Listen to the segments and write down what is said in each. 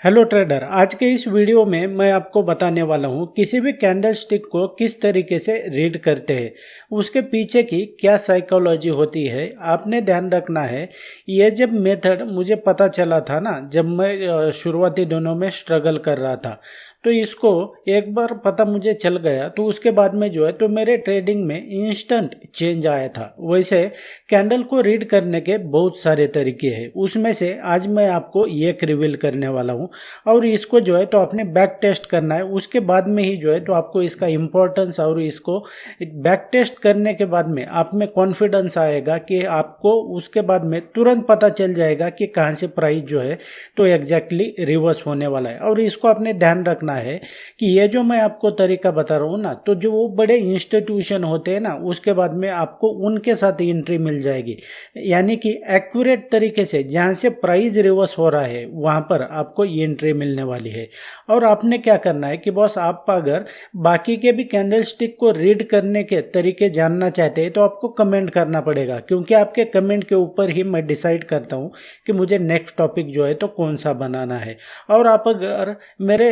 Hello trader, आज के इस वीडियो में मैं आपको बताने वाला हूं किसी भी कैंडल स्टिक को किस तरीके से रीड करते हैं, उसके पीछे की क्या साइकोलॉजी होती है। आपने ध्यान रखना है, ये जब मेथड मुझे पता चला था ना, जब मैं शुरुआती दिनों में स्ट्रगल कर रहा था, तो इसको एक बार पता मुझे चल गया तो उसके बाद में जो है तो मेरे ट्रेडिंग में इंस्टेंट चेंज आया था। वैसे कैंडल को रीड करने के बहुत सारे तरीके हैं, उसमें से आज मैं आपको एक रिवील करने वाला हूँ और इसको जो है तो आपने बैक टेस्ट करना है। उसके बाद में ही जो है तो आपको इसका इम्पोर्टेंस और इसको बैक टेस्ट करने के बाद में आप में कॉन्फिडेंस आएगा कि आपको उसके बाद में तुरंत पता चल जाएगा कि कहाँ से प्राइस जो है तो एग्जैक्टली रिवर्स होने वाला है। और इसको आपने ध्यान रखना है कि ये जो मैं आपको तरीका बता रहा हूँ ना, तो जो वो बड़े इंस्टीट्यूशन होते हैं ना, उसके बाद में आपको उनके साथ एंट्री मिल जाएगी, यानी कि एक्यूरेट तरीके से जहाँ से प्राइस रिवर्स हो रहा है वहाँ पर आपको एंट्री मिलने वाली है। और आपने क्या करना है कि बॉस, आप अगर बाकी के भी कैंडल स्टिक को रीड करने के तरीके जानना चाहते हैं तो आपको कमेंट करना पड़ेगा, क्योंकि आपके कमेंट के ऊपर ही मैं डिसाइड करता हूँ कि मुझे नेक्स्ट टॉपिक जो है तो कौन सा बनाना है। और आप अगर मेरे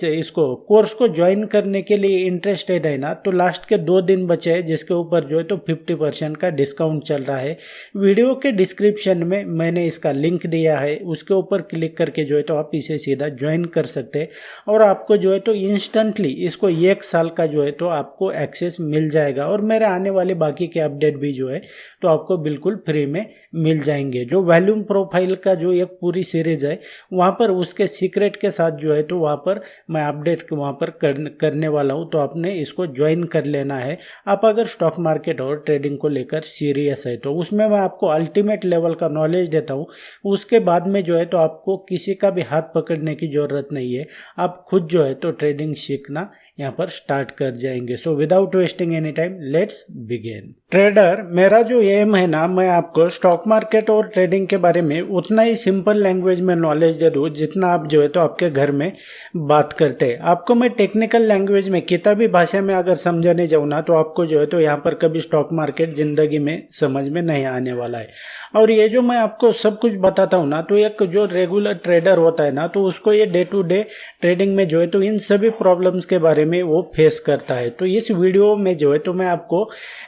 इसको कोर्स को ज्वाइन करने के लिए इंटरेस्टेड है ना, तो लास्ट के 2 दिन बचे हैं जिसके ऊपर जो है तो 50% का डिस्काउंट चल रहा है। वीडियो के डिस्क्रिप्शन में मैंने इसका लिंक दिया है, उसके ऊपर क्लिक करके जो है तो आप इसे सीधा ज्वाइन कर सकते हैं और आपको जो है तो इंस्टेंटली इसको 1 साल का जो है तो आपको एक्सेस मिल जाएगा। और मेरे आने वाले बाकी के अपडेट भी जो है तो आपको बिल्कुल फ्री में मिल जाएंगे। जो वॉल्यूम प्रोफाइल का जो एक पूरी सीरीज है वहाँ पर उसके सीक्रेट के साथ जो है तो वहाँ पर मैं अपडेट वहाँ पर करने वाला हूँ, तो आपने इसको ज्वाइन कर लेना है। आप अगर स्टॉक मार्केट और ट्रेडिंग को लेकर सीरियस है तो उसमें मैं आपको अल्टीमेट लेवल का नॉलेज देता हूँ। उसके बाद में जो है तो आपको किसी का भी हाथ पकड़ने की ज़रूरत नहीं है, आप खुद जो है तो ट्रेडिंग सीखना यहाँ पर स्टार्ट कर जाएंगे। So without wasting any time let's begin. Trader, मेरा जो एम है ना, मैं आपको स्टॉक मार्केट और ट्रेडिंग के बारे में उतना ही सिंपल लैंग्वेज में नॉलेज दे दूँ जितना आप जो है तो आपके घर में बात करते हैं। आपको मैं टेक्निकल लैंग्वेज में किताबी भाषा में अगर समझाने जाऊँ ना, तो आपको जो है तो यहाँ पर कभी स्टॉक मार्केट जिंदगी में समझ में नहीं आने वाला है। और ये जो मैं आपको सब कुछ बताता हूँ ना, तो एक जो रेगुलर ट्रेडर होता है ना, तो उसको ये डे टू डे ट्रेडिंग में जो है तो इन सभी प्रॉब्लम्स के बारे में वो फेस करता है। तो इस वीडियो में जो है तो मैं आपको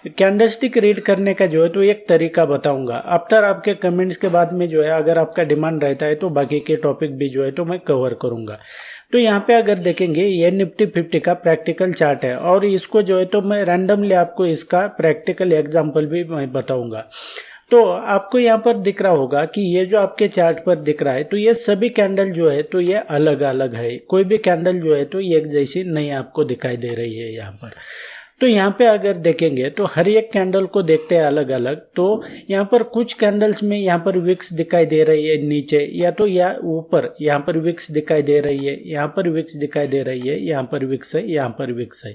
कैंडलस्टिक रीड करने का जो है तो एक तरीका बताऊंगा। आफ्टर आपके कमेंट्स के बाद में जो है अगर आपका डिमांड रहता है तो बाकी के टॉपिक भी जो है तो मैं कवर करूंगा। तो यहाँ पे अगर देखेंगे, ये निफ्टी 50 का प्रैक्टिकल चार्ट है और इसको जो है तो मैं रैंडमली आपको इसका प्रैक्टिकल एग्जाम्पल भी मैं बताऊंगा। तो आपको यहाँ पर दिख रहा होगा कि ये जो आपके चार्ट पर दिख रहा है, तो ये सभी कैंडल जो है तो ये अलग अलग है। कोई भी कैंडल जो है तो एक जैसी नहीं आपको दिखाई दे रही है यहाँ पर। तो यहाँ पे अगर देखेंगे तो हर एक कैंडल को देखते हैं अलग अलग। तो यहाँ पर कुछ कैंडल्स में यहाँ पर विक्स दिखाई दे रही है नीचे, या तो या ऊपर यहाँ पर विक्स दिखाई दे रही है, यहाँ पर विक्स दिखाई दे रही है, यहाँ पर विक्स है, यहाँ पर विक्स है।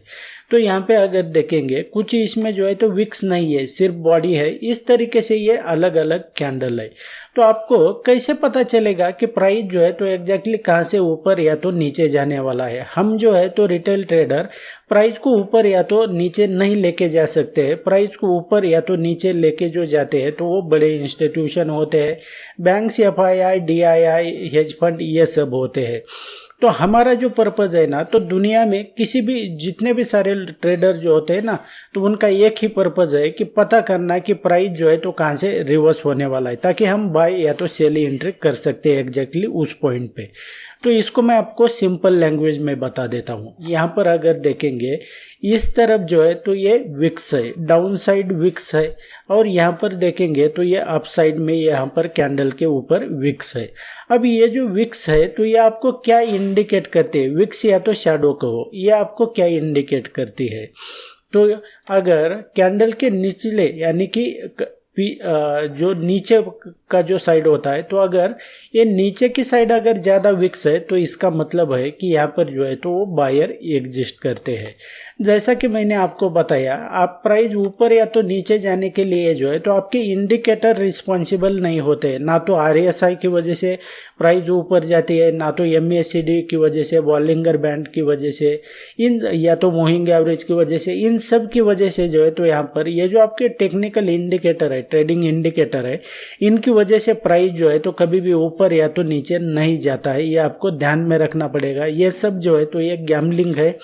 तो यहाँ पे अगर देखेंगे कुछ इसमें जो है तो विक्स नहीं है, सिर्फ बॉडी है। इस तरीके से ये अलग अलग कैंडल है। तो आपको कैसे पता चलेगा कि प्राइस जो है तो एग्जैक्टली कहाँ से ऊपर या तो नीचे जाने वाला है। हम जो है तो रिटेल ट्रेडर प्राइस को ऊपर या तो नीचे नहीं लेके जा सकते हैं। प्राइस को ऊपर या तो नीचे लेके जो जाते हैं तो वो बड़े इंस्टीट्यूशन होते हैं, banks, FII, DII, hedge fund, ये सब होते हैं। तो हमारा जो पर्पज़ है ना, तो दुनिया में किसी भी जितने भी सारे ट्रेडर जो होते हैं ना, तो उनका एक ही पर्पज़ है कि पता करना कि प्राइस जो है तो कहाँ से रिवर्स होने वाला है, ताकि हम बाय या तो सेल एंट्री कर सकते हैं एग्जैक्टली उस पॉइंट पे। तो इसको मैं आपको सिंपल लैंग्वेज में बता देता हूँ। यहाँ पर अगर देखेंगे इस तरफ जो है तो ये विक्स है, डाउन साइड विक्स है, और यहाँ पर देखेंगे तो ये अप साइड में यहाँ पर कैंडल के ऊपर विक्स है। अब ये जो विक्स है तो ये आपको क्या इंडिकेट करती है, विक्स या तो शैडो कहो, ये आपको क्या इंडिकेट करती है। तो अगर कैंडल के निचले यानी कि जो नीचे का जो साइड होता है, तो अगर ये नीचे की साइड अगर ज़्यादा विक्स है तो इसका मतलब है कि यहाँ पर जो है तो वो बायर एग्जिस्ट करते हैं। जैसा कि मैंने आपको बताया, आप प्राइस ऊपर या तो नीचे जाने के लिए जो है तो आपके इंडिकेटर रिस्पॉन्सिबल नहीं होते। ना तो आरएसआई की वजह से प्राइस ऊपर जाती है, ना तो एमएसीडी की वजह से, बॉलिंगर बैंड की वजह से, इन या तो मूविंग एवरेज की वजह से, इन सब की वजह से जो है तो यहाँ पर ये जो आपके टेक्निकल इंडिकेटर है, ट्रेडिंग इंडिकेटर है, इनकी वजह से प्राइस जो है तो कभी भी ऊपर या तो नीचे नहीं जाता है, ये आपको ध्यान में रखना पड़ेगा। ये सब जो है तो ये गैम्बलिंग है।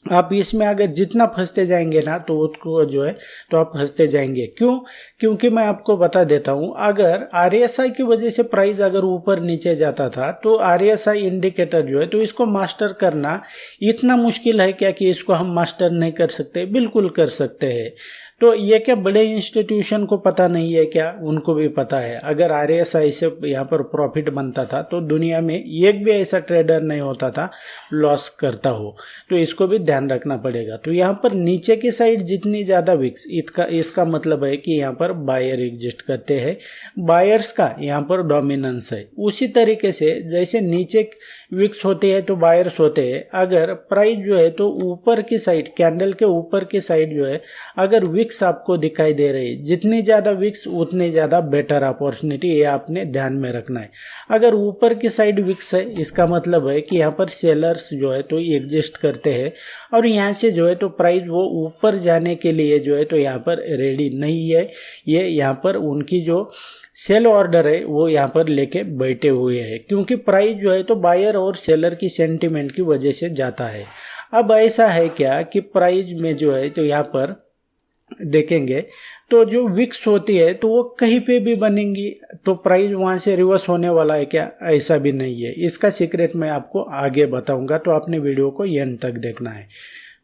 आप इसमें अगर जितना फंसते जाएंगे ना तो उसको जो है तो आप फंसते जाएंगे। क्यों? क्योंकि मैं आपको बता देता हूं, अगर आरएसआई की वजह से प्राइस अगर ऊपर नीचे जाता था तो आरएसआई इंडिकेटर जो है तो इसको मास्टर करना इतना मुश्किल है क्या कि इसको हम मास्टर नहीं कर सकते? बिल्कुल कर सकते हैं। तो ये क्या बड़े इंस्टीट्यूशन को पता नहीं है क्या? उनको भी पता है। अगर आरएसआई से यहाँ पर प्रॉफिट बनता था तो दुनिया में एक भी ऐसा ट्रेडर नहीं होता था लॉस करता हो। तो इसको भी ध्यान रखना पड़ेगा। तो यहाँ पर नीचे की साइड जितनी ज़्यादा विक्स, इसका मतलब है कि यहाँ पर बायर एग्जिस्ट करते हैं, बायर्स का यहाँ पर डोमिनेंस है। उसी तरीके से जैसे नीचे विक्स होते हैं तो बायर्स होते हैं, अगर प्राइस जो है तो ऊपर की साइड, कैंडल के ऊपर की साइड जो है अगर विक्स आपको दिखाई दे रही है, जितनी ज़्यादा विक्स उतनी ज़्यादा बेटर अपॉर्चुनिटी, ये आपने ध्यान में रखना है। अगर ऊपर की साइड विक्स है, इसका मतलब है कि यहाँ पर सेलर्स जो है तो एग्जिस्ट करते हैं और यहाँ से जो है तो प्राइस वो ऊपर जाने के लिए जो है तो यहाँ पर रेडी नहीं है। ये यहाँ पर उनकी जो सेल ऑर्डर है वो यहाँ पर लेके बैठे हुए हैं, क्योंकि प्राइस जो है तो बायर और सेलर की सेंटिमेंट की वजह से जाता है। अब ऐसा है क्या कि प्राइस में जो है तो यहाँ पर देखेंगे तो जो विक्स होती है तो वो कहीं पे भी बनेंगी, तो प्राइस वहां से रिवर्स होने वाला है क्या? ऐसा भी नहीं है। इसका सीक्रेट मैं आपको आगे बताऊंगा, तो आपने वीडियो को एंड तक देखना है।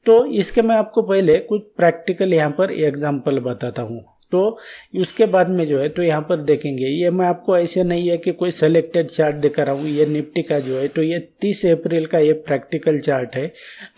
तो इसके मैं आपको पहले कुछ प्रैक्टिकल यहाँ पर एग्जांपल बताता हूँ, तो उसके बाद में जो है तो यहाँ पर देखेंगे। ये मैं आपको ऐसे नहीं है कि कोई सेलेक्टेड चार्ट दिखा रहा हूँ, ये निफ्टी का जो है तो ये 30 अप्रैल का ये प्रैक्टिकल चार्ट है।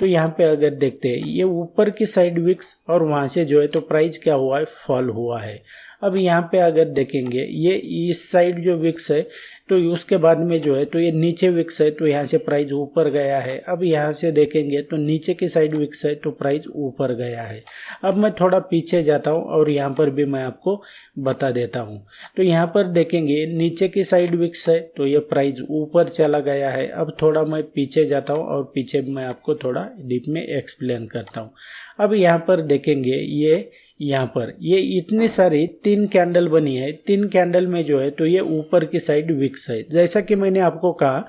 तो यहाँ पे अगर देखते हैं, ये ऊपर की साइड विक्स और वहाँ से जो है तो प्राइस क्या हुआ है? फॉल हुआ है। अब यहाँ पे अगर देखेंगे, ये इस साइड जो विक्स है तो उसके बाद में जो है तो ये नीचे विक्स है, तो यहाँ से प्राइस ऊपर गया है। अब यहाँ से देखेंगे तो नीचे की साइड विक्स है तो प्राइस ऊपर गया है। अब मैं थोड़ा पीछे जाता हूँ और यहाँ पर भी मैं आपको बता देता हूँ। तो यहाँ पर देखेंगे नीचे की साइड विक्स है तो ये प्राइस ऊपर चला गया है। अब थोड़ा मैं पीछे जाता हूँ और पीछे मैं आपको थोड़ा डीप में एक्सप्लेन करता हूँ। अब यहाँ पर देखेंगे, ये यहाँ पर ये इतनी सारी 3 कैंडल बनी है, 3 कैंडल में जो है तो ये ऊपर की साइड विक्स है। जैसा कि मैंने आपको कहा,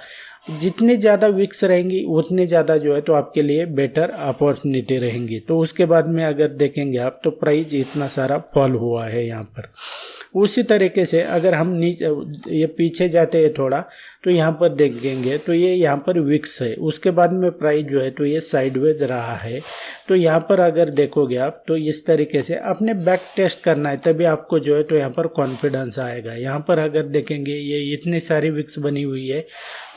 जितनी ज़्यादा विक्स रहेंगी उतनी ज़्यादा जो है तो आपके लिए बेटर अपॉर्चुनिटी रहेंगी। तो उसके बाद में अगर देखेंगे आप तो प्राइस इतना सारा फॉल हुआ है यहाँ पर। उसी तरीके से अगर हम नीचे ये पीछे जाते हैं थोड़ा तो यहाँ पर देखेंगे तो ये यहाँ पर विक्स है, उसके बाद में प्राइस जो है तो ये साइडवेज रहा है। तो यहाँ पर अगर देखोगे आप तो इस तरीके से अपने बैक टेस्ट करना है, तभी आपको जो है तो यहाँ पर कॉन्फिडेंस आएगा। यहाँ पर अगर देखेंगे ये इतनी सारी विक्स बनी हुई है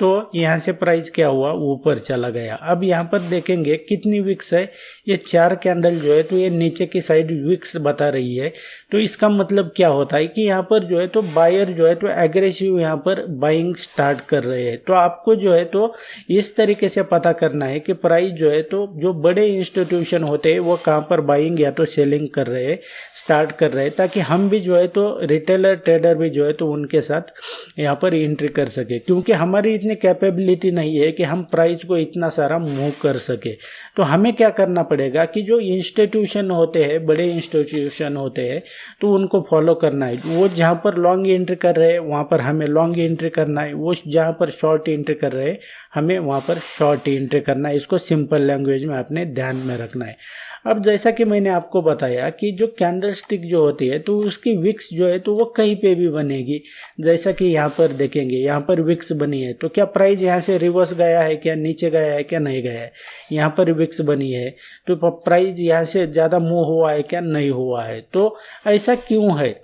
तो यहाँ से प्राइस क्या हुआ? ऊपर चला गया। अब यहाँ पर देखेंगे कितनी विक्स है, ये 4 कैंडल जो है तो ये नीचे की साइड विक्स बता रही है। तो इसका मतलब क्या होता है कि यहाँ पर जो है तो बायर जो है तो एग्रेसिव यहाँ पर बाइंग स्टार्ट कर रहे हैं। तो आपको जो है तो इस तरीके से पता करना है कि प्राइस जो है तो जो बड़े इंस्टीट्यूशन होते हैं वो कहाँ पर बाइंग या तो सेलिंग कर रहे हैं, स्टार्ट कर रहे हैं, ताकि हम भी जो है तो रिटेलर ट्रेडर भी जो है तो उनके साथ यहाँ पर एंट्री कर सके। क्योंकि हमारी इतनी कैपेबिलिटी नहीं है कि हम प्राइस को इतना सारा मूव कर सके। तो हमें क्या करना पड़ेगा कि जो इंस्टीट्यूशन होते हैं, बड़े इंस्टीट्यूशन होते हैं, तो उनको फॉलो करना है। वो जहाँ पर लॉन्ग एंट्री कर रहे हैं वहाँ पर हमें लॉन्ग एंट्री करना है, वो जहाँ पर शॉर्ट एंट्री कर रहे हैं हमें वहाँ पर शॉर्ट एंट्री करना है। इसको सिंपल लैंग्वेज में आपने ध्यान में रखना है। अब जैसा कि मैंने आपको बताया कि जो कैंडल स्टिक जो होती है तो उसकी विक्स जो है तो वो कहीं पे भी बनेगी। जैसा कि यहाँ पर देखेंगे, यहाँ पर विक्स बनी है तो क्या प्राइस यहाँ से रिवर्स गया है क्या, नीचे गया है क्या, नहीं गया है? यहाँ पर विक्स बनी है तो प्राइस यहाँ से ज़्यादा मूव हुआ है क्या, नहीं हुआ है। तो ऐसा क्यों है?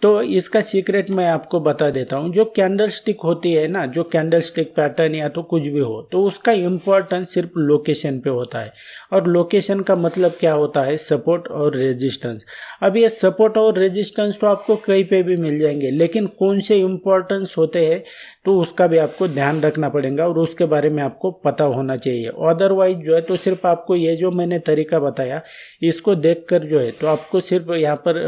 तो इसका सीक्रेट मैं आपको बता देता हूँ। जो कैंडल स्टिक होती है ना, जो कैंडल स्टिक पैटर्न या तो कुछ भी हो, तो उसका इम्पोर्टेंस सिर्फ लोकेशन पे होता है। और लोकेशन का मतलब क्या होता है? सपोर्ट और रेजिस्टेंस। अब ये सपोर्ट और रेजिस्टेंस तो आपको कहीं पे भी मिल जाएंगे, लेकिन कौन से इम्पोर्टेंस होते हैं तो उसका भी आपको ध्यान रखना पड़ेगा और उसके बारे में आपको पता होना चाहिए। अदरवाइज जो है तो सिर्फ आपको ये जो मैंने तरीका बताया इसको देखकर जो है तो आपको सिर्फ यहाँ पर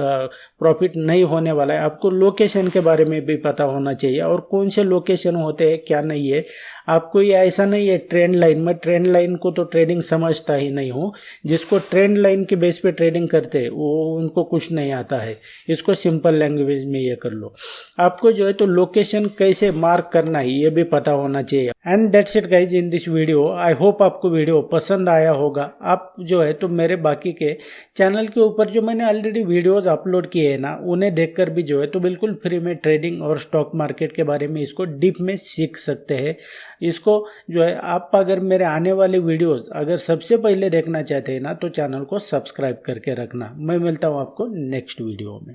प्रॉफिट नहीं होने वाला है। आपको लोकेशन के बारे में भी पता होना चाहिए और कौन से लोकेशन होते हैं क्या नहीं है। आपको ये ऐसा नहीं है ट्रेंड लाइन में, ट्रेंड लाइन को तो ट्रेडिंग समझता ही नहीं हूँ। जिसको ट्रेंड लाइन के बेस पे ट्रेडिंग करते हैं वो उनको कुछ नहीं आता है। इसको सिंपल लैंग्वेज में ये कर लो। आपको जो है तो लोकेशन कैसे मार्क करना है ये भी पता होना चाहिए। And that's it guys in this video. I hope आपको वीडियो पसंद आया होगा। आप जो है तो मेरे बाकी के चैनल के ऊपर जो मैंने ऑलरेडी वीडियोस अपलोड किए हैं ना, उन्हें देखकर भी जो है तो बिल्कुल फ्री में ट्रेडिंग और स्टॉक मार्केट के बारे में इसको डीप में सीख सकते हैं। इसको जो है आप अगर मेरे आने वाले वीडियोस अगर सबसे पहले देखना चाहते हैं ना, तो चैनल को सब्सक्राइब करके रखना। मैं मिलता हूँ आपको नेक्स्ट वीडियो में।